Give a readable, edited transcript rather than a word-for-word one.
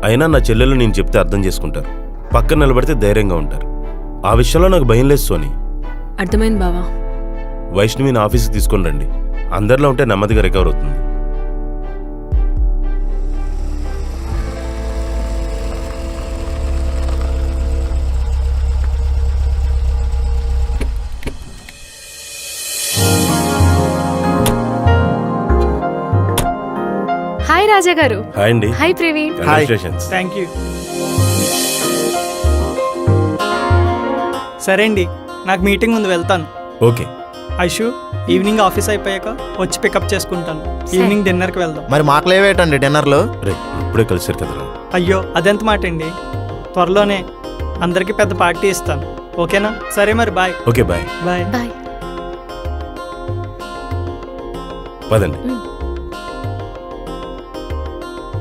అయినా నా చెల్లెలు నేను చెప్తే అర్థం చేసుకుంటారు, పక్కన నిలబడితే ధైర్యంగా ఉంటారు. ఆ విషయంలో నాకు భయం లేదు సోని. అర్థమైంది బావా. వైష్ణవిని ఆఫీస్కి తీసుకొని రండి. అందరిలో ఉంటే నెమ్మదిగా రికవర్ అవుతుంది. హాయ్ రాజా గారు. హాయ్ అండి. Hi Praveen. Congratulations. Thank you. సరే అండి, నాకు మీటింగ్ ఉంది, వెళ్తాను. ఓకే. ఐషు, ఈవినింగ్ ఆఫీస్ అయిపోయాక వచ్చి పికప్ చేసుకుంటాను. ఈవినింగ్ డిన్నర్కి వెళ్దాం. మరి మాకు లేవేటండి డిన్నర్లో? రే ఇప్పుడే కలిసారు కదరా. అయ్యో అదెంత మాట అండి, త్వరలోనే అందరికీ పెద్ద పార్టీ ఇస్తాను. ఓకేనా? సరే మరి bye. Okay bye. Bye. Bye. పదండి.